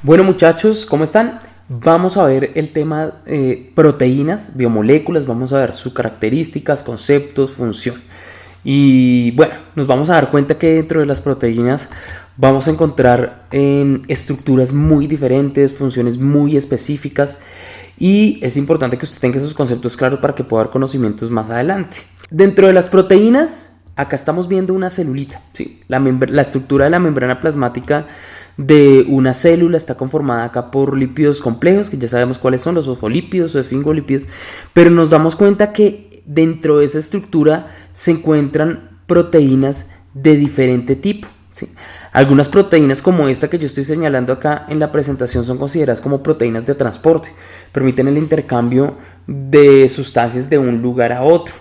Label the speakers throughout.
Speaker 1: Bueno muchachos, ¿cómo están? Vamos a ver el tema proteínas, biomoléculas, vamos a ver sus características, conceptos, función. Y bueno, nos vamos a dar cuenta que dentro de las proteínas vamos a encontrar estructuras muy diferentes, funciones muy específicas y es importante que usted tenga esos conceptos claros para que pueda dar conocimientos más adelante. Dentro de las proteínas, acá estamos viendo una celulita, ¿sí? La estructura de la membrana plasmática de una célula está conformada acá por lípidos complejos, que ya sabemos cuáles son, los fosfolípidos o esfingolípidos, pero nos damos cuenta que dentro de esa estructura se encuentran proteínas de diferente tipo, ¿sí? Algunas proteínas como esta que yo estoy señalando acá en la presentación son consideradas como proteínas de transporte, permiten el intercambio de sustancias de un lugar a otro.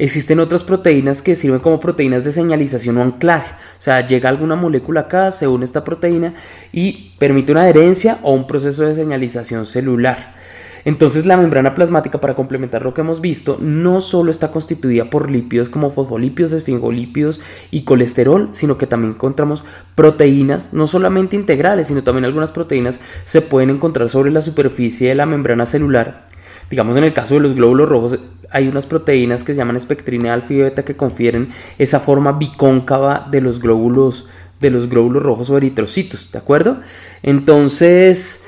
Speaker 1: Existen otras proteínas que sirven como proteínas de señalización o anclaje. O sea, llega alguna molécula acá, se une esta proteína y permite una adherencia o un proceso de señalización celular. Entonces la membrana plasmática, para complementar lo que hemos visto, no solo está constituida por lípidos como fosfolípidos, esfingolípidos y colesterol, sino que también encontramos proteínas, no solamente integrales, sino también algunas proteínas se pueden encontrar sobre la superficie de la membrana celular. Digamos, en el caso de los glóbulos rojos hay unas proteínas que se llaman espectrina alfa y beta que confieren esa forma bicóncava de los glóbulos rojos o eritrocitos, ¿de acuerdo? Entonces,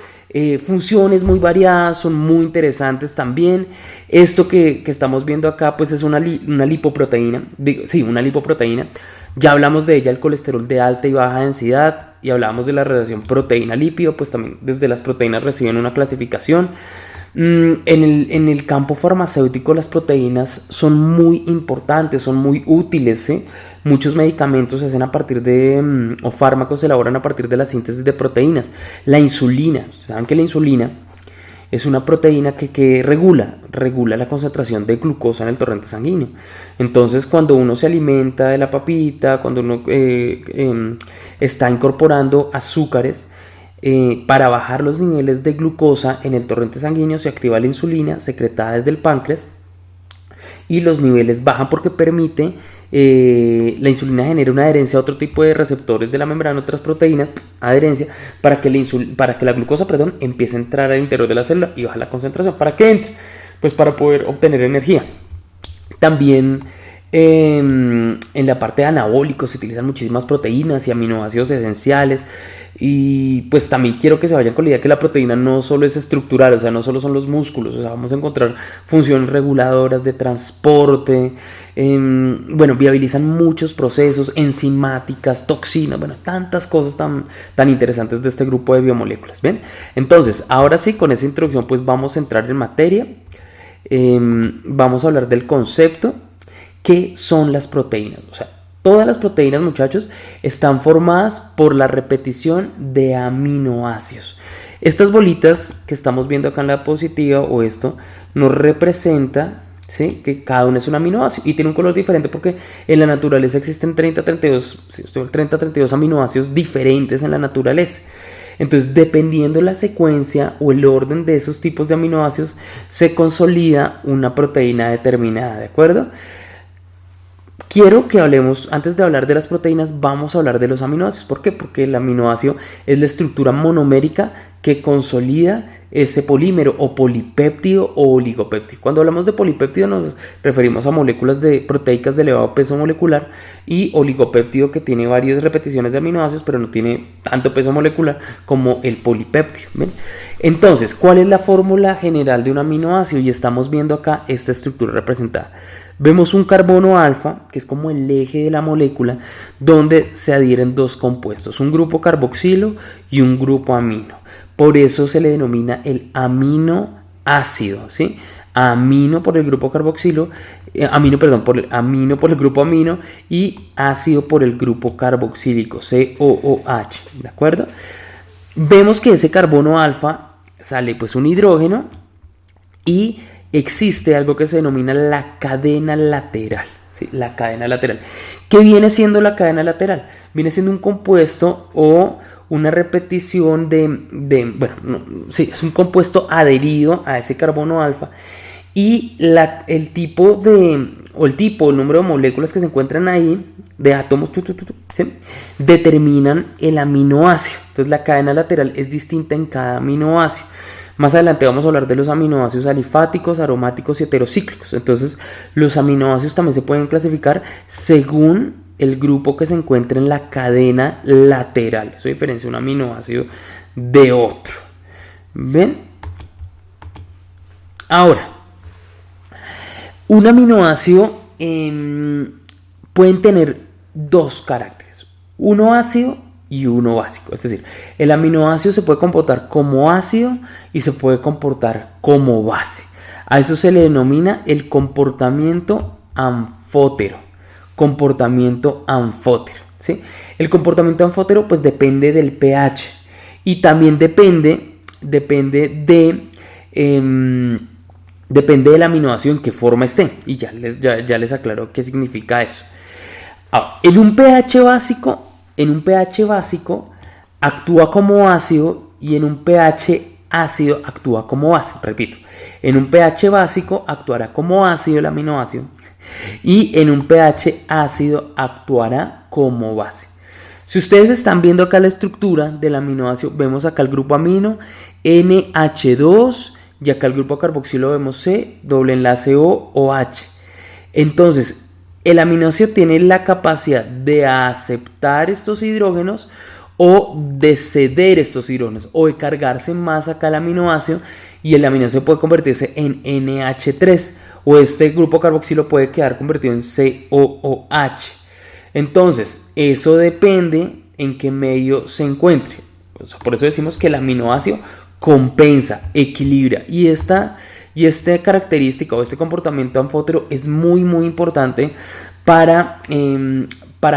Speaker 1: funciones muy variadas, son muy interesantes también. Esto que estamos viendo acá pues es una lipoproteína, una lipoproteína. Ya hablamos de ella, el colesterol de alta y baja densidad, y hablábamos de la relación proteína-lípido, pues también desde las proteínas reciben una clasificación. En el campo farmacéutico las proteínas son muy importantes, son muy útiles, ¿sí? Muchos medicamentos se hacen a partir de, o fármacos se elaboran a partir de la síntesis de proteínas. La insulina, ustedes saben que la insulina es una proteína que regula la concentración de glucosa en el torrente sanguíneo. Entonces, cuando uno se alimenta de la papita, cuando uno está incorporando azúcares, para bajar los niveles de glucosa en el torrente sanguíneo se activa la insulina secretada desde el páncreas y los niveles bajan porque permite la insulina genera una adherencia a otro tipo de receptores de la membrana, otras proteínas, adherencia para que la glucosa, empiece a entrar al interior de la célula y baja la concentración. ¿Para qué entre? Pues para poder obtener energía. También en la parte de anabólicos se utilizan muchísimas proteínas y aminoácidos esenciales. Y pues también quiero que se vayan con la idea que la proteína no solo es estructural, o sea, no solo son los músculos, o sea, vamos a encontrar funciones reguladoras de transporte, viabilizan muchos procesos, enzimáticas, toxinas, tantas cosas tan interesantes de este grupo de biomoléculas, ¿bien? Entonces, ahora sí, con esa introducción pues vamos a entrar en materia, vamos a hablar del concepto, ¿qué son las proteínas? O sea, todas las proteínas, muchachos, están formadas por la repetición de aminoácidos. Estas bolitas que estamos viendo acá en la diapositiva o esto nos representa, ¿sí?, que cada uno es un aminoácido y tiene un color diferente porque en la naturaleza existen 30-32 aminoácidos diferentes en la naturaleza. Entonces, dependiendo de la secuencia o el orden de esos tipos de aminoácidos, se consolida una proteína determinada, ¿de acuerdo? Quiero que hablemos, antes de hablar de las proteínas, vamos a hablar de los aminoácidos. ¿Por qué? Porque el aminoácido es la estructura monomérica que consolida ese polímero o polipéptido o oligopéptido. Cuando hablamos de polipéptido nos referimos a moléculas proteicas de elevado peso molecular y oligopéptido que tiene varias repeticiones de aminoácidos pero no tiene tanto peso molecular como el polipéptido. ¿Ven? Entonces, ¿cuál es la fórmula general de un aminoácido? Y estamos viendo acá esta estructura representada. Vemos un carbono alfa, que es como el eje de la molécula, donde se adhieren dos compuestos, un grupo carboxilo y un grupo amino. Por eso se le denomina el aminoácido, ¿sí? Amino por el grupo carboxilo, por el grupo amino y ácido por el grupo carboxílico, COOH, ¿de acuerdo? Vemos que ese carbono alfa sale pues un hidrógeno y existe algo que se denomina la cadena lateral, ¿sí? La cadena lateral. ¿Qué viene siendo la cadena lateral? Viene siendo un compuesto o una repetición es un compuesto adherido a ese carbono alfa y el tipo de o el tipo, el número de moléculas que se encuentran ahí, de átomos, ¿sí? Determinan el aminoácido. Entonces la cadena lateral es distinta en cada aminoácido. Más adelante vamos a hablar de los aminoácidos alifáticos, aromáticos y heterocíclicos. Entonces los aminoácidos también se pueden clasificar según el grupo que se encuentra en la cadena lateral. Eso diferencia un aminoácido de otro. ¿Ven? Ahora, un aminoácido pueden tener dos caracteres, uno ácido y uno básico. Es decir, el aminoácido se puede comportar como ácido y se puede comportar como base. A eso se le denomina el comportamiento anfótero. ¿Sí? El comportamiento anfótero pues depende del pH y también depende del aminoácido en qué forma esté. Y ya les aclaro qué significa eso. Ahora, en un pH básico actúa como ácido y en un pH ácido actúa como base. Repito, en un pH básico actuará como ácido el aminoácido y en un pH ácido actuará como base. Si ustedes están viendo acá la estructura del aminoácido, vemos acá el grupo amino NH2 y acá el grupo carboxilo vemos C, doble enlace OH. Entonces, el aminoácido tiene la capacidad de aceptar estos hidrógenos o de ceder estos hidrógenos o de cargarse más acá el aminoácido y el aminoácido puede convertirse en NH3 o este grupo carboxilo puede quedar convertido en COOH. Entonces, eso depende en qué medio se encuentre. Por eso decimos que el aminoácido compensa, equilibra y esta característica o este comportamiento anfótero es muy importante para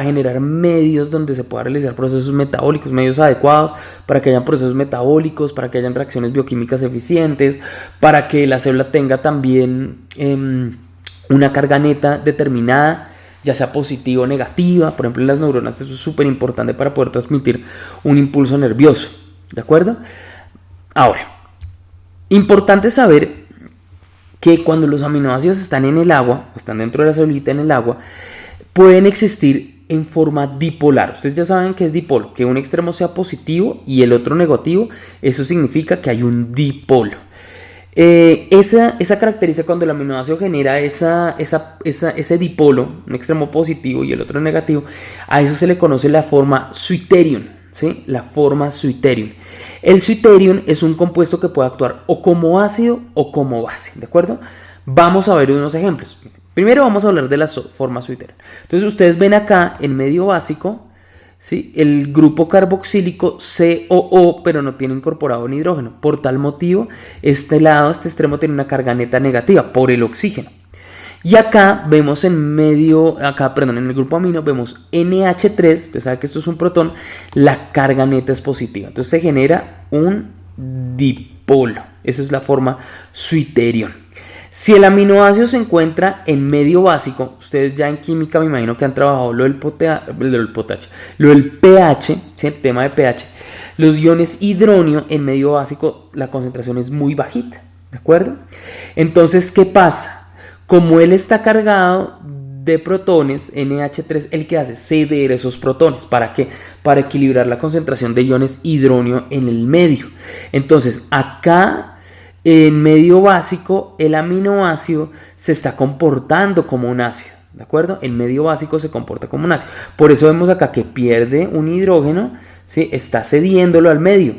Speaker 1: generar medios donde se pueda realizar procesos metabólicos, medios adecuados para que hayan procesos metabólicos, para que hayan reacciones bioquímicas eficientes, para que la célula tenga también una carga neta determinada, ya sea positiva o negativa. Por ejemplo, en las neuronas eso es súper importante para poder transmitir un impulso nervioso, ¿de acuerdo? Ahora, importante saber que cuando los aminoácidos están en el agua, están dentro de la célula en el agua, pueden existir en forma dipolar. Ustedes ya saben que es dipolo, que un extremo sea positivo y el otro negativo, eso significa que hay un dipolo. Esa característica cuando el aminoácido genera ese dipolo, un extremo positivo y el otro negativo, a eso se le conoce la forma Switterion, ¿sí? La forma Switterion. El Switterion es un compuesto que puede actuar o como ácido o como base, ¿de acuerdo? Vamos a ver unos ejemplos. Primero vamos a hablar de la forma Switterion. Entonces ustedes ven acá en medio básico, ¿sí? El grupo carboxílico COO, pero no tiene incorporado un hidrógeno. Por tal motivo, este extremo tiene una carga neta negativa por el oxígeno. Y acá vemos en el grupo amino vemos NH3, usted sabe que esto es un protón, la carga neta es positiva. Entonces se genera un dipolo. Esa es la forma Switterion. Si el aminoácido se encuentra en medio básico, ustedes ya en química me imagino que han trabajado lo del pH, ¿sí? El tema de pH. Los iones hidronio en medio básico, la concentración es muy bajita, ¿de acuerdo? Entonces, ¿qué pasa? Como él está cargado de protones, NH3, ¿el que hace? Ceder esos protones. ¿Para qué? Para equilibrar la concentración de iones hidronio en el medio. Entonces, acá en medio básico, el aminoácido se está comportando como un ácido, ¿de acuerdo? El medio básico se comporta como un ácido. Por eso vemos acá que pierde un hidrógeno, ¿sí? Está cediéndolo al medio,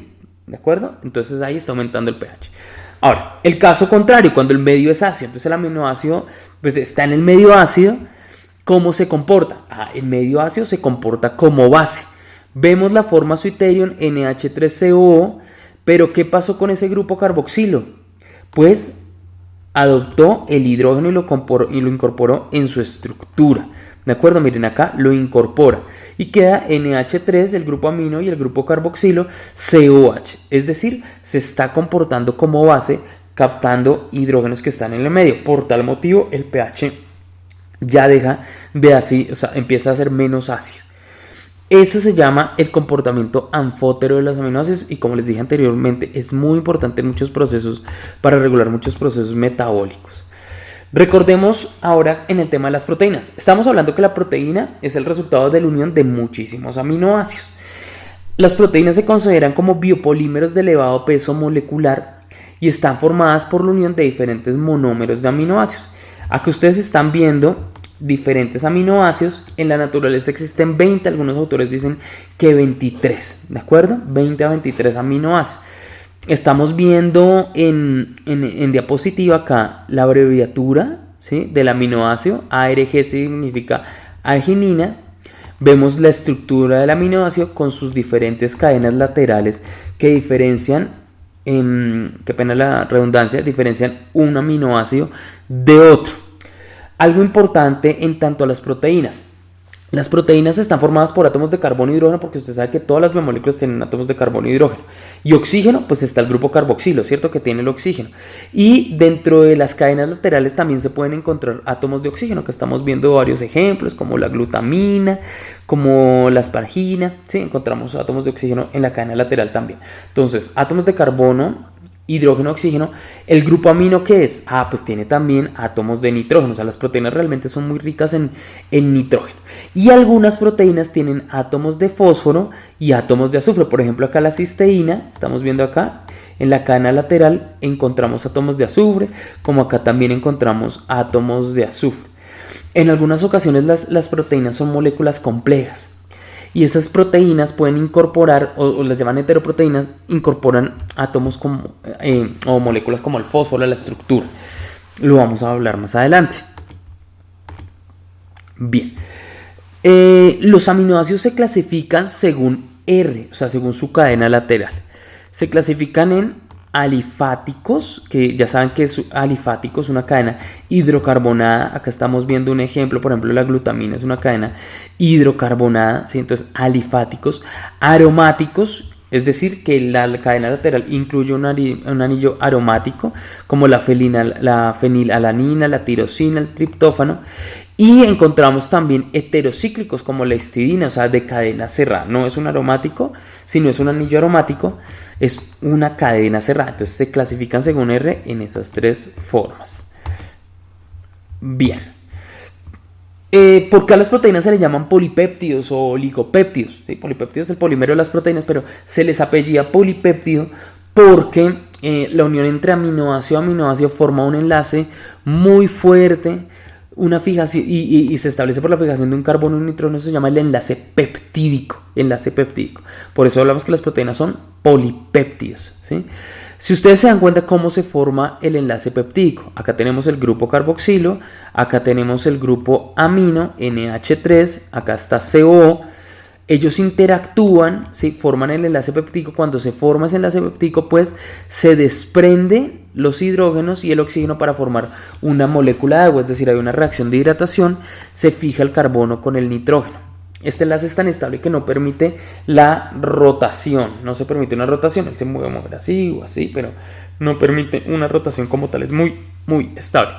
Speaker 1: ¿de acuerdo? Entonces ahí está aumentando el pH. Ahora, el caso contrario, cuando el medio es ácido, entonces el aminoácido pues, está en el medio ácido, ¿cómo se comporta? El medio ácido se comporta como base. Vemos la forma Switterion NH3COO, pero ¿qué pasó con ese grupo carboxilo? Pues adoptó el hidrógeno y lo incorporó en su estructura. ¿De acuerdo? Miren acá, lo incorpora y queda NH3, el grupo amino y el grupo carboxilo COH. Es decir, se está comportando como base, captando hidrógenos que están en el medio. Por tal motivo, el pH ya deja de así, o sea, empieza a ser menos ácido. Eso se llama el comportamiento anfótero de los aminoácidos y como les dije anteriormente, es muy importante en muchos procesos para regular muchos procesos metabólicos. Recordemos ahora en el tema de las proteínas. Estamos hablando que la proteína es el resultado de la unión de muchísimos aminoácidos. Las proteínas se consideran como biopolímeros de elevado peso molecular y están formadas por la unión de diferentes monómeros de aminoácidos. Aquí ustedes están viendo diferentes aminoácidos. En la naturaleza existen 20, algunos autores dicen que 23, ¿de acuerdo? 20 a 23 aminoácidos. Estamos viendo en diapositiva acá la abreviatura, ¿sí?, del aminoácido. ARG significa arginina. Vemos la estructura del aminoácido con sus diferentes cadenas laterales que diferencian, qué pena la redundancia, diferencian un aminoácido de otro. Algo importante en tanto a las proteínas. Las proteínas están formadas por átomos de carbono y hidrógeno, porque usted sabe que todas las biomoléculas tienen átomos de carbono y hidrógeno. Y oxígeno, pues está el grupo carboxilo, ¿cierto?, que tiene el oxígeno. Y dentro de las cadenas laterales también se pueden encontrar átomos de oxígeno, que estamos viendo varios ejemplos, como la glutamina, como la aspargina. Sí, encontramos átomos de oxígeno en la cadena lateral también. Entonces, átomos de carbono, hidrógeno, oxígeno. ¿El grupo amino qué es? Pues tiene también átomos de nitrógeno. O sea, las proteínas realmente son muy ricas en nitrógeno. Y algunas proteínas tienen átomos de fósforo y átomos de azufre. Por ejemplo, acá la cisteína, estamos viendo acá, en la cadena lateral encontramos átomos de azufre, como acá también encontramos átomos de azufre. En algunas ocasiones las proteínas son moléculas complejas. Y esas proteínas pueden incorporar, o las llaman heteroproteínas, incorporan átomos como, o moléculas como el fósforo a la estructura. Lo vamos a hablar más adelante. Bien. Los aminoácidos se clasifican según R, o sea, según su cadena lateral. Se clasifican en alifáticos, que ya saben que es alifático, es una cadena hidrocarbonada. Acá estamos viendo un ejemplo, por ejemplo, la glutamina es una cadena hidrocarbonada, ¿sí? Entonces, alifáticos. Aromáticos, es decir, que la cadena lateral incluye un anillo aromático, como la fenilalanina, la tirosina, el triptófano. Y encontramos también heterocíclicos, como la histidina, o sea, de cadena cerrada. No es un aromático, sino es un anillo aromático, es una cadena cerrada. Entonces se clasifican según R en esas tres formas. Bien. ¿Por qué a las proteínas se le llaman polipéptidos o oligopéptidos? ¿Sí? Polipéptido es el polímero de las proteínas, pero se les apellida polipéptido porque la unión entre aminoácido y aminoácido forma un enlace muy fuerte, una fijación, y se establece por la fijación de un carbono y un nitrógeno. Se llama el enlace peptídico. Por eso hablamos que las proteínas son polipéptidos, ¿sí? Si ustedes se dan cuenta cómo se forma el enlace peptídico, acá tenemos el grupo carboxilo, acá tenemos el grupo amino, NH3, acá está COO. Ellos interactúan, ¿sí?, forman el enlace peptídico. Cuando se forma ese enlace peptídico, pues se desprenden los hidrógenos y el oxígeno para formar una molécula de agua, es decir, hay una reacción de hidratación, se fija el carbono con el nitrógeno. Este enlace es tan estable que no permite la rotación, no se permite una rotación, él se puede mover así o así, pero no permite una rotación como tal, es muy, muy estable.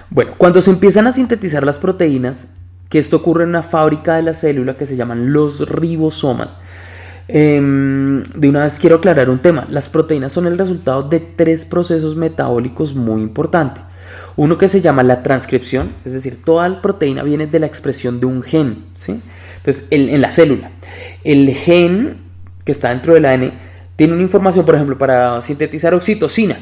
Speaker 1: Bueno, cuando se empiezan a sintetizar las proteínas, que esto ocurre en una fábrica de la célula que se llaman los ribosomas. De una vez quiero aclarar un tema. Las proteínas son el resultado de tres procesos metabólicos muy importantes. Uno que se llama la transcripción, es decir, toda la proteína viene de la expresión de un gen, ¿sí? Entonces, en la célula, el gen que está dentro del ADN tiene una información, por ejemplo, para sintetizar oxitocina.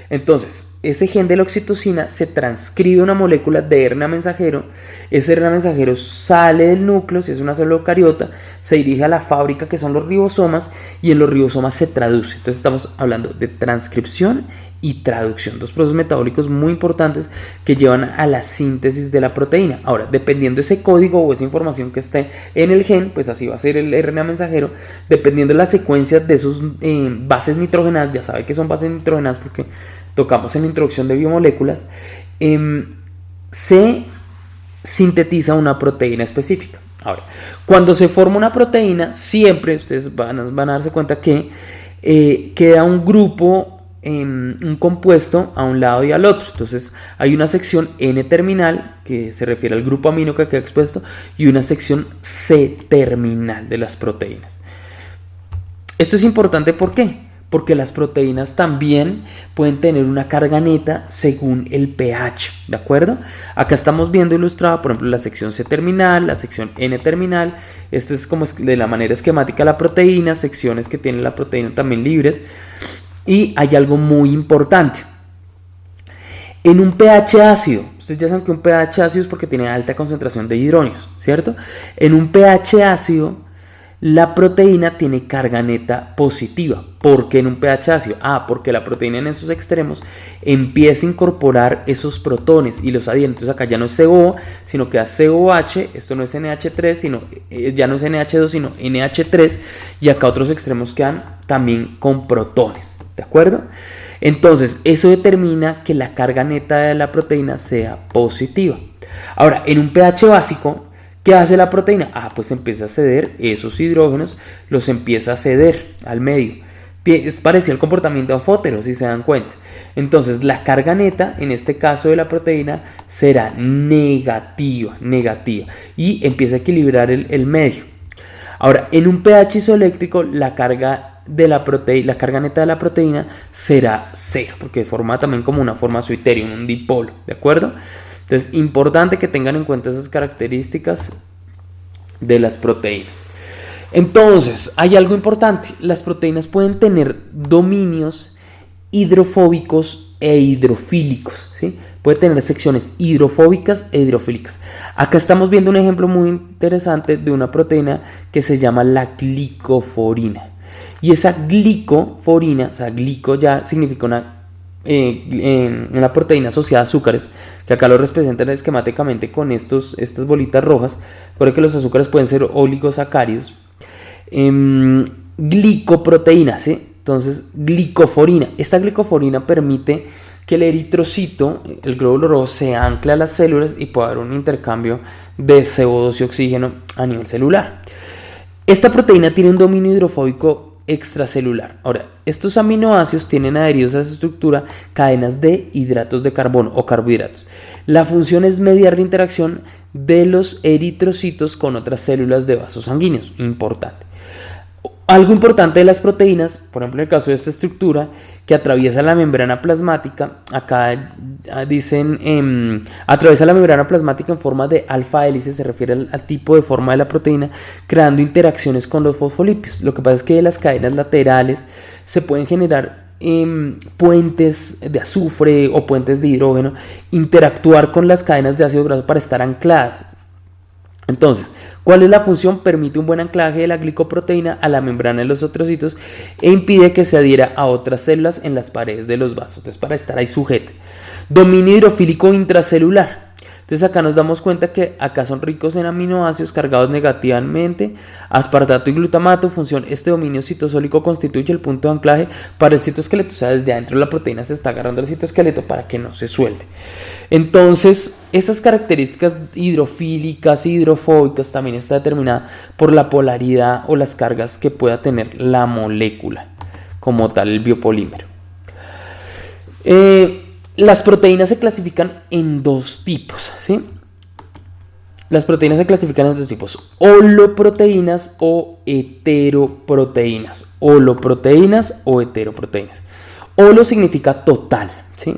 Speaker 1: Entonces, ese gen de la oxitocina se transcribe a una molécula de RNA mensajero. Ese RNA mensajero sale del núcleo, si es una célula eucariota, se dirige a la fábrica que son los ribosomas, y en los ribosomas se traduce. Entonces estamos hablando de transcripción y traducción, dos procesos metabólicos muy importantes que llevan a la síntesis de la proteína. Ahora, dependiendo de ese código o esa información que esté en el gen, pues así va a ser el RNA mensajero. Dependiendo de la secuencia de sus bases nitrogenadas, ya sabe que son bases nitrogenadas porque tocamos en la introducción de biomoléculas, se sintetiza una proteína específica. Ahora, cuando se forma una proteína, siempre ustedes van a darse cuenta que queda un grupo, un compuesto a un lado y al otro. Entonces hay una sección N-terminal que se refiere al grupo amino que queda expuesto y una sección C-terminal de las proteínas. Esto es importante, ¿por qué? Porque las proteínas también pueden tener una carga neta según el pH, ¿de acuerdo? Acá estamos viendo ilustrada, por ejemplo, la sección C terminal, la sección N terminal. Este es como de la manera esquemática la proteína, secciones que tiene la proteína también libres. Y hay algo muy importante. En un pH ácido, ustedes ya saben que un pH ácido es porque tiene alta concentración de hidrógenos, ¿cierto? En un pH ácido, la proteína tiene carga neta positiva. ¿Por qué en un pH ácido? Porque la proteína en esos extremos empieza a incorporar esos protones y los adhiere. Entonces acá ya no es CO, sino que es COH. Esto no es NH3, ya no es NH2, sino NH3. Y acá otros extremos quedan también con protones, ¿de acuerdo? Entonces, eso determina que la carga neta de la proteína sea positiva. Ahora, en un pH básico, ¿qué hace la proteína? Pues empieza a ceder esos hidrógenos, los empieza a ceder al medio. Es parecido al comportamiento anfótero, si se dan cuenta. Entonces, la carga neta, en este caso de la proteína, será negativa. Y empieza a equilibrar el medio. Ahora, en un pH isoeléctrico, la carga neta de la proteína será 0, porque forma también como una forma suiterium, un dipolo, ¿de acuerdo? Entonces, importante que tengan en cuenta esas características de las proteínas. Entonces, hay algo importante, las proteínas pueden tener dominios hidrofóbicos e hidrofílicos, ¿sí? Puede tener secciones hidrofóbicas e hidrofílicas. Acá estamos viendo un ejemplo muy interesante de una proteína que se llama la glicoforina. Y esa glicoforina, o sea, glico ya significa una proteína asociada a azúcares, que acá lo representan esquemáticamente con estas bolitas rojas. Recuerden que los azúcares pueden ser oligosacáridos. Glicoproteína, ¿sí? Entonces, glicoforina. Esta glicoforina permite que el eritrocito, el glóbulo rojo, se ancle a las células y pueda haber un intercambio de CO2 y oxígeno a nivel celular. Esta proteína tiene un dominio hidrofóbico extracelular. Ahora, estos aminoácidos tienen adheridos a esa estructura cadenas de hidratos de carbono o carbohidratos. La función es mediar la interacción de los eritrocitos con otras células de vasos sanguíneos. Importante. Algo importante de las proteínas, por ejemplo en el caso de esta estructura que atraviesa la membrana plasmática, acá dicen atraviesa la membrana plasmática en forma de alfa hélice, se refiere al tipo de forma de la proteína, creando interacciones con los fosfolípidos. Lo que pasa es que de las cadenas laterales se pueden generar puentes de azufre o puentes de hidrógeno, interactuar con las cadenas de ácido graso para estar ancladas. Entonces, ¿cuál es la función? Permite un buen anclaje de la glicoproteína a la membrana de los eritrocitos e impide que se adhiera a otras células en las paredes de los vasos. Entonces, para estar ahí sujeta. Dominio hidrofílico intracelular. Entonces acá nos damos cuenta que acá son ricos en aminoácidos cargados negativamente, aspartato y glutamato. Función: este dominio citosólico constituye el punto de anclaje para el citoesqueleto. O sea, desde adentro de la proteína se está agarrando el citoesqueleto para que no se suelte. Entonces, esas características hidrofílicas y hidrofóbicas también está determinada por la polaridad o las cargas que pueda tener la molécula, como tal el biopolímero. Las proteínas se clasifican en dos tipos, ¿sí? Las proteínas se clasifican en dos tipos: holoproteínas o heteroproteínas. Holoproteínas o heteroproteínas. Holo significa total, ¿sí?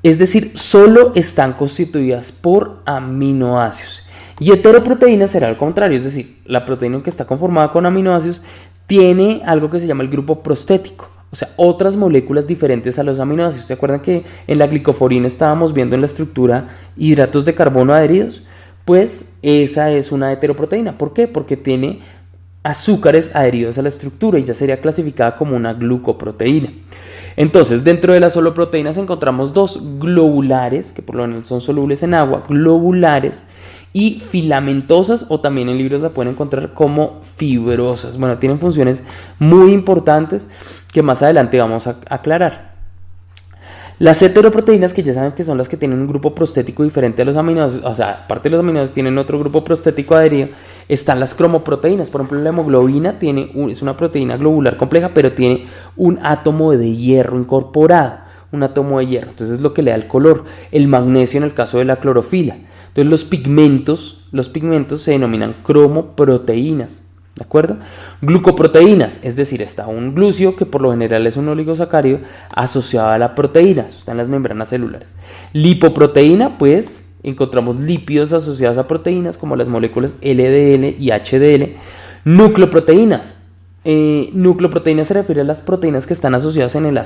Speaker 1: Es decir, solo están constituidas por aminoácidos. Y heteroproteínas será al contrario, es decir, la proteína que está conformada con aminoácidos tiene algo que se llama el grupo prostético. O sea, otras moléculas diferentes a los aminoácidos. ¿Se acuerdan que en la glicoforina estábamos viendo en la estructura hidratos de carbono adheridos? Pues esa es una heteroproteína. ¿Por qué? Porque tiene azúcares adheridos a la estructura y ya sería clasificada como una glucoproteína. Entonces, dentro de las holoproteínas encontramos dos: globulares, que por lo general son solubles en agua, globulares, y filamentosas, o también en libros la pueden encontrar como fibrosas. Bueno, tienen funciones muy importantes que más adelante vamos a aclarar. Las heteroproteínas, que ya saben que son las que tienen un grupo prostético diferente a los aminoácidos, o sea, aparte de los aminoácidos tienen otro grupo prostético adherido, están las cromoproteínas. Por ejemplo, la hemoglobina es una proteína globular compleja, pero tiene un átomo de hierro incorporado, un átomo de hierro. Entonces es lo que le da el color. El magnesio en el caso de la clorofila. Entonces los pigmentos se denominan cromoproteínas. ¿de acuerdo? Glucoproteínas, es decir, está un glúcido que por lo general es un oligosacárido asociado a la proteína, eso está en las membranas celulares. Lipoproteína, pues encontramos lípidos asociados a proteínas como las moléculas LDL y HDL. Nucleoproteínas. Nucleoproteínas se refiere a las proteínas que están asociadas en el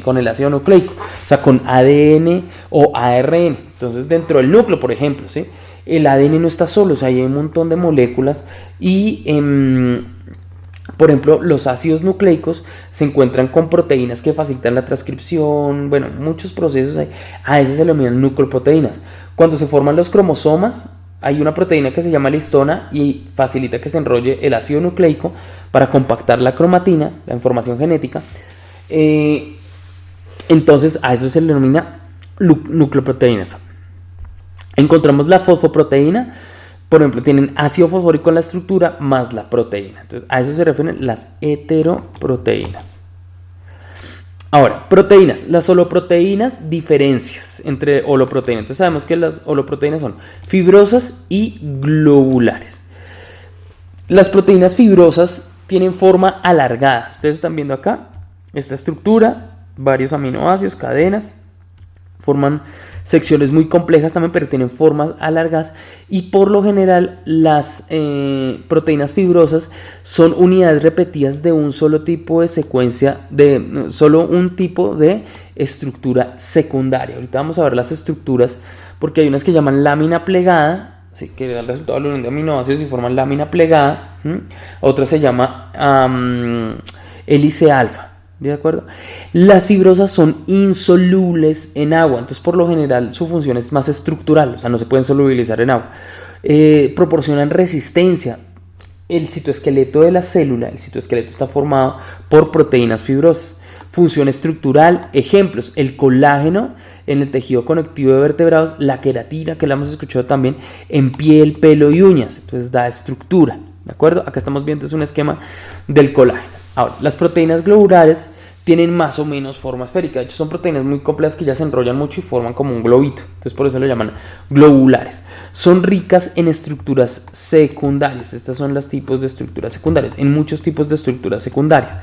Speaker 1: con el ácido nucleico, o sea, con ADN o ARN. Entonces, dentro del núcleo, por ejemplo, ¿sí? El ADN no está solo, o sea, hay un montón de moléculas y, por ejemplo, los ácidos nucleicos se encuentran con proteínas que facilitan la transcripción, bueno, muchos procesos hay. A eso se le denominan nucleoproteínas. Cuando se forman los cromosomas, hay una proteína que se llama la histona y facilita que se enrolle el ácido nucleico para compactar la cromatina, la información genética. Entonces a eso se le denomina nucleoproteínas. Encontramos la fosfoproteína, por ejemplo, tienen ácido fosfórico en la estructura más la proteína. Entonces a eso se refieren las heteroproteínas. Ahora, proteínas. Las holoproteínas, diferencias entre holoproteínas. Entonces sabemos que las holoproteínas son fibrosas y globulares. Las proteínas fibrosas tienen forma alargada. Ustedes están viendo acá esta estructura, varios aminoácidos, cadenas, forman secciones muy complejas también, pero tienen formas alargadas y por lo general las proteínas fibrosas son unidades repetidas de un solo tipo de secuencia, de solo un tipo de estructura secundaria. Ahorita vamos a ver las estructuras porque hay unas que llaman lámina plegada, ¿sí? Que da el resultado de la unión de aminoácidos y forman lámina plegada. Otra se llama hélice alfa. ¿De acuerdo? Las fibrosas son insolubles en agua, entonces por lo general su función es más estructural, o sea, no se pueden solubilizar en agua. Proporcionan resistencia. El citoesqueleto de la célula, el citoesqueleto está formado por proteínas fibrosas. Función estructural, ejemplos, el colágeno en el tejido conectivo de vertebrados, la queratina, que la hemos escuchado también, en piel, pelo y uñas, entonces da estructura, ¿de acuerdo? Acá estamos viendo es un esquema del colágeno. Ahora, las proteínas globulares tienen más o menos forma esférica. De hecho, son proteínas muy complejas que ya se enrollan mucho y forman como un globito. Entonces, por eso lo llaman globulares. Son ricas en estructuras secundarias. Estas son los tipos de estructuras secundarias. En muchos tipos de estructuras secundarias.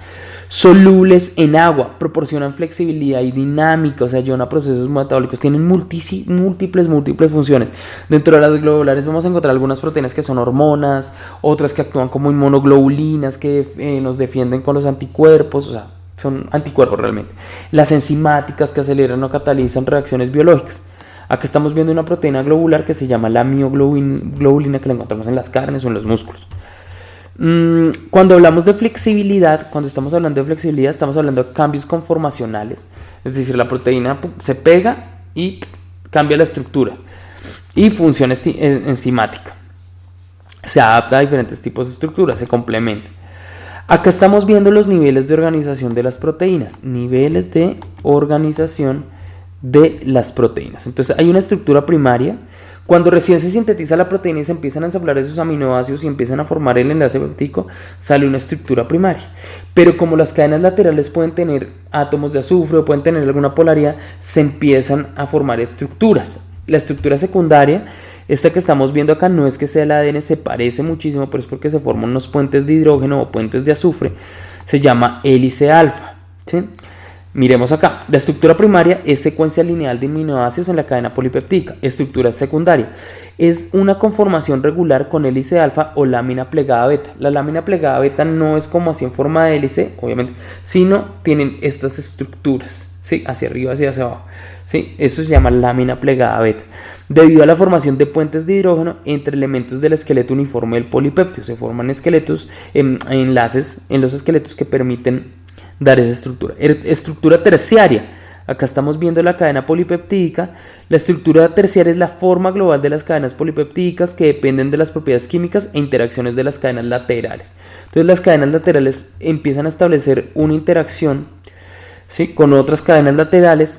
Speaker 1: Solubles en agua. Proporcionan flexibilidad y dinámica. O sea, ayudan a procesos metabólicos. Tienen múltiples funciones. Dentro de las globulares vamos a encontrar algunas proteínas que son hormonas. Otras que actúan como inmunoglobulinas que nos defienden con los anticuerpos. O sea, son anticuerpos realmente. Las enzimáticas que aceleran o catalizan reacciones biológicas. Acá estamos viendo una proteína globular que se llama la mioglobulina, que la encontramos en las carnes o en los músculos. Cuando hablamos de flexibilidad, cuando estamos hablando de flexibilidad, estamos hablando de cambios conformacionales. Es decir, la proteína se pega y cambia la estructura. Y función enzimática. Se adapta a diferentes tipos de estructuras, se complementa. Acá estamos viendo los niveles de organización de las proteínas. Niveles de organización de las proteínas. Entonces hay una estructura primaria. Cuando recién se sintetiza la proteína y se empiezan a ensamblar esos aminoácidos y empiezan a formar el enlace péptico, sale una estructura primaria. Pero como las cadenas laterales pueden tener átomos de azufre o pueden tener alguna polaridad, se empiezan a formar estructuras. La estructura secundaria, esta que estamos viendo acá, no es que sea el ADN, se parece muchísimo, pero es porque se forman unos puentes de hidrógeno o puentes de azufre. Se llama hélice alfa, ¿sí? Miremos acá, la estructura primaria es secuencia lineal de aminoácidos en la cadena polipeptídica. Estructura secundaria es una conformación regular con hélice alfa o lámina plegada beta. La lámina plegada beta no es como así en forma de hélice, obviamente, sino tienen estas estructuras, ¿sí? Hacia arriba, hacia abajo, ¿sí? Eso se llama lámina plegada beta. Debido a la formación de puentes de hidrógeno entre elementos del esqueleto uniforme del polipéptido, se forman esqueletos, enlaces en los esqueletos que permiten dar esa estructura. Estructura terciaria. Acá estamos viendo la cadena polipeptídica. La estructura terciaria es la forma global de las cadenas polipeptídicas que dependen de las propiedades químicas e interacciones de las cadenas laterales. Entonces las cadenas laterales empiezan a establecer una interacción, ¿sí?, con otras cadenas laterales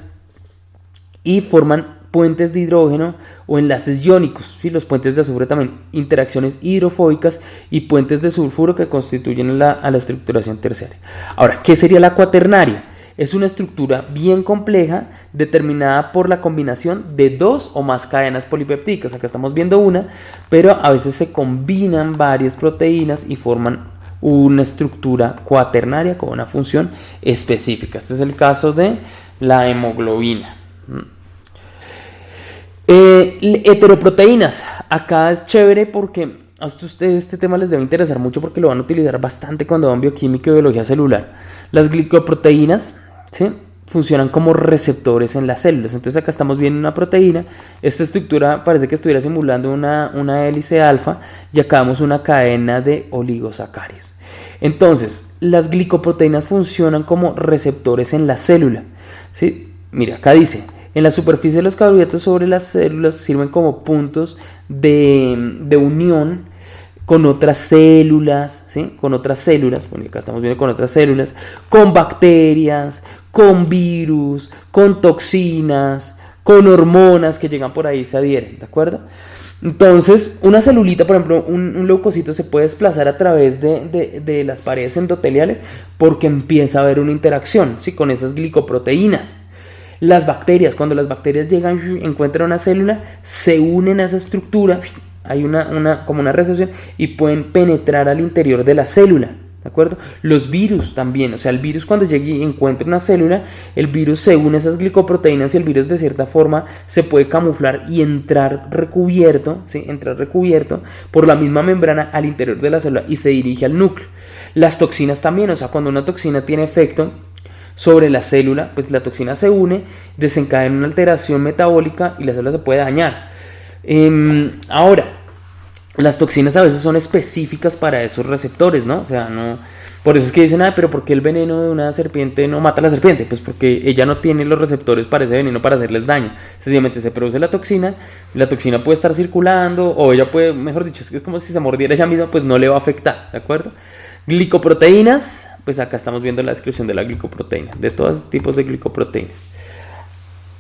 Speaker 1: y forman puentes de hidrógeno o enlaces iónicos, ¿sí? Los puentes de azufre también, interacciones hidrofóbicas y puentes de sulfuro que constituyen a la estructuración terciaria. Ahora, ¿qué sería la cuaternaria? es una estructura bien compleja determinada por la combinación de dos o más cadenas polipeptídicas. Acá estamos viendo una, pero a veces se combinan varias proteínas y forman una estructura cuaternaria con una función específica. Este es el caso de la hemoglobina. Heteroproteínas. Acá es chévere porque a ustedes este tema les debe interesar mucho porque lo van a utilizar bastante cuando van bioquímica y biología celular. Las glicoproteínas, ¿sí?, funcionan como receptores en las células. Entonces acá estamos viendo una proteína. Esta estructura parece que estuviera simulando una hélice alfa y acá vemos una cadena de oligosacáridos. Entonces las glicoproteínas funcionan como receptores en la célula, ¿sí? Mira, acá dice: en la superficie de los carbohidratos sobre las células sirven como puntos de unión con otras células, ¿sí?, con otras células, bueno, acá estamos viendo con otras células, con bacterias, con virus, con toxinas, con hormonas que llegan por ahí y se adhieren, ¿de acuerdo? Entonces, una celulita, por ejemplo, un leucocito se puede desplazar a través de las paredes endoteliales porque empieza a haber una interacción, ¿sí?, con esas glicoproteínas. Las bacterias, cuando las bacterias llegan, encuentran una célula, se unen a esa estructura, hay como una recepción y pueden penetrar al interior de la célula, ¿de acuerdo? Los virus también, o sea, el virus cuando llegue y encuentre una célula, el virus se une a esas glicoproteínas y el virus de cierta forma se puede camuflar y entrar recubierto, ¿sí?, entrar recubierto por la misma membrana al interior de la célula y se dirige al núcleo. Las toxinas también, o sea, cuando una toxina tiene efecto sobre la célula, pues la toxina se une, desencadena una alteración metabólica y la célula se puede dañar. Ahora, las toxinas a veces son específicas para esos receptores, ¿no? O sea, no. Por eso es que dicen, pero ¿por qué el veneno de una serpiente no mata a la serpiente? Pues porque ella no tiene los receptores para ese veneno para hacerles daño. Sencillamente se produce la toxina puede estar circulando, o ella puede, mejor dicho, es como si se mordiera ella misma, pues no le va a afectar, ¿de acuerdo? Glicoproteínas, pues acá estamos viendo la descripción de la glicoproteína, de todos los tipos de glicoproteínas.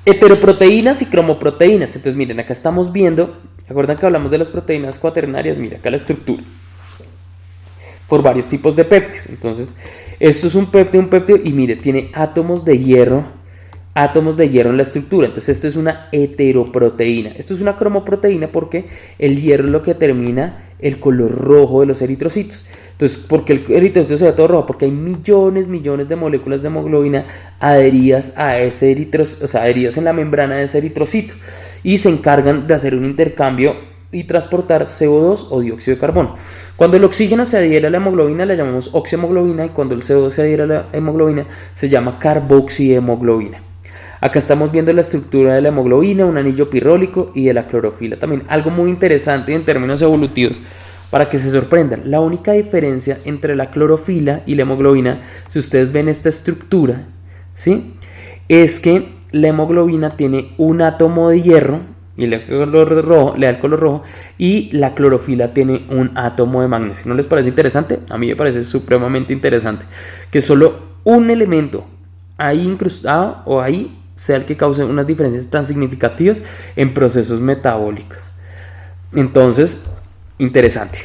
Speaker 1: Heteroproteínas y cromoproteínas. Entonces miren, acá estamos viendo, ¿recuerdan que hablamos de las proteínas cuaternarias? Mira acá la estructura por varios tipos de péptidos. Entonces esto es un péptido y mire, tiene átomos de hierro en la estructura. Entonces esto es una heteroproteína. Esto es una cromoproteína porque el hierro es lo que determina el color rojo de los eritrocitos. Entonces, ¿por qué el eritrocito se ve todo rojo? Porque hay millones de moléculas de hemoglobina adheridas a ese eritrocito, o sea, adheridas en la membrana de ese eritrocito, y se encargan de hacer un intercambio y transportar CO2 o dióxido de carbono. Cuando el oxígeno se adhiere a la hemoglobina la llamamos oxiohemoglobina, y cuando el CO2 se adhiere a la hemoglobina se llama carboxihemoglobina. Acá estamos viendo la estructura de la hemoglobina, un anillo pirrólico y de la clorofila también. Algo muy interesante en términos evolutivos para que se sorprendan. La única diferencia entre la clorofila y la hemoglobina, si ustedes ven esta estructura, ¿sí?, es que la hemoglobina tiene un átomo de hierro y le da el color rojo, y la clorofila tiene un átomo de magnesio. ¿No les parece interesante? A mí me parece supremamente interesante que solo un elemento ahí incrustado o ahí sea el que cause unas diferencias tan significativas en procesos metabólicos. Entonces, interesante.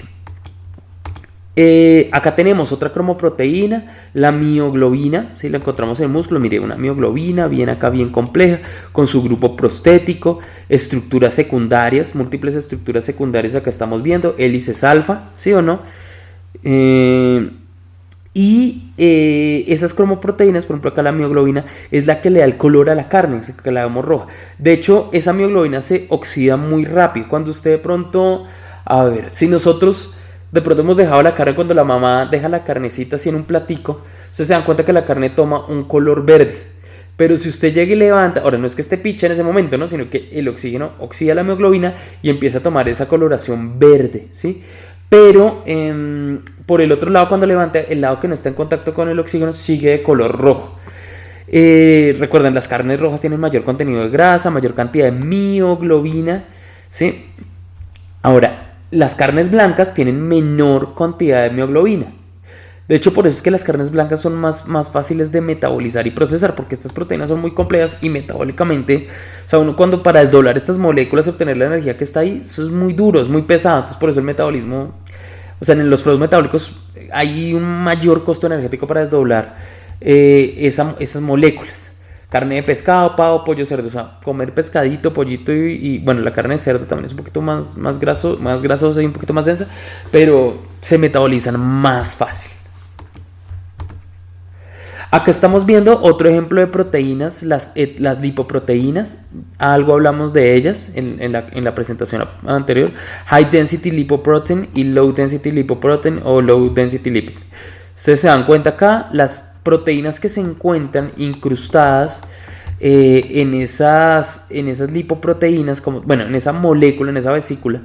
Speaker 1: Acá tenemos otra cromoproteína, la mioglobina, ¿sí?, la encontramos en el músculo. Mire, una mioglobina bien acá, bien compleja, con su grupo prostético, estructuras secundarias, múltiples estructuras secundarias. Acá estamos viendo hélices alfa, ¿sí o no? Esas cromoproteínas, por ejemplo acá la mioglobina, es la que le da el color a la carne, que la vemos roja. De hecho, esa mioglobina se oxida muy rápido. Cuando usted de pronto, a ver, si nosotros de pronto hemos dejado la carne, cuando la mamá deja la carnecita así en un platico, ustedes se dan cuenta que la carne toma un color verde. Pero si usted llega y levanta, ahora no es que esté picha en ese momento, ¿no?, sino que el oxígeno oxida la mioglobina y empieza a tomar esa coloración verde, ¿sí? Pero por el otro lado, cuando levanta, el lado que no está en contacto con el oxígeno sigue de color rojo. Recuerden, las carnes rojas tienen mayor contenido de grasa, mayor cantidad de mioglobina, ¿sí? Ahora, las carnes blancas tienen menor cantidad de mioglobina. De hecho, por eso es que las carnes blancas son más fáciles de metabolizar y procesar, porque estas proteínas son muy complejas y metabólicamente, o sea, uno cuando para desdoblar estas moléculas, obtener la energía que está ahí, eso es muy duro, es muy pesado. Entonces por eso el metabolismo, o sea, en los procesos metabólicos hay un mayor costo energético para desdoblar esas moléculas. Carne de pescado, pavo, pollo, cerdo. O sea, comer pescadito, pollito bueno, la carne de cerdo también es un poquito más grasosa y un poquito más densa, pero se metabolizan más fácil. Acá estamos viendo otro ejemplo de proteínas, las lipoproteínas. Algo hablamos de ellas en la presentación anterior. High Density Lipoprotein y Low Density Lipoprotein o Low Density Lipid. Ustedes se dan cuenta acá, las proteínas que se encuentran incrustadas en esas lipoproteínas, en esa molécula, en esa vesícula,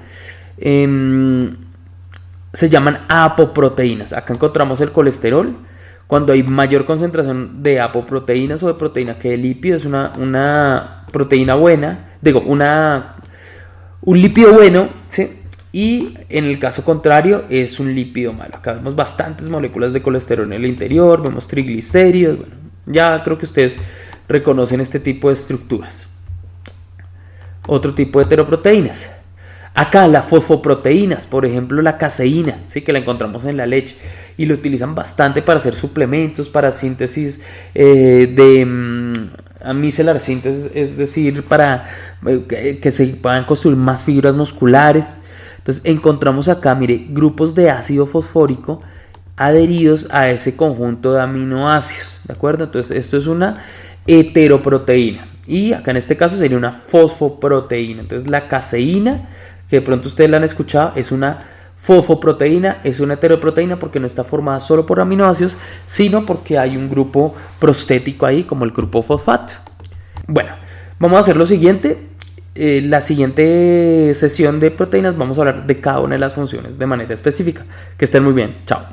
Speaker 1: se llaman apoproteínas. Acá encontramos el colesterol. Cuando hay mayor concentración de apoproteínas o de proteína que de lípido, es una proteína buena, un lípido bueno, ¿sí? Y en el caso contrario es un lípido malo. Acá vemos bastantes moléculas de colesterol en el interior, vemos triglicéridos. Bueno, ya creo que ustedes reconocen este tipo de estructuras. Otro tipo de heteroproteínas. Acá las fosfoproteínas, por ejemplo la caseína, ¿sí? Que la encontramos en la leche y lo utilizan bastante para hacer suplementos, para síntesis micelar síntesis, es decir, para que se puedan construir más fibras musculares. Entonces encontramos acá, mire, grupos de ácido fosfórico adheridos a ese conjunto de aminoácidos, ¿de acuerdo? Entonces esto es una heteroproteína y acá en este caso sería una fosfoproteína. Entonces la caseína, que de pronto ustedes la han escuchado, es una fosfoproteína, es una heteroproteína porque no está formada solo por aminoácidos, sino porque hay un grupo prostético ahí, como el grupo fosfato. Bueno, vamos a hacer lo siguiente. La siguiente sesión de proteínas vamos a hablar de cada una de las funciones de manera específica. Que estén muy bien. Chao.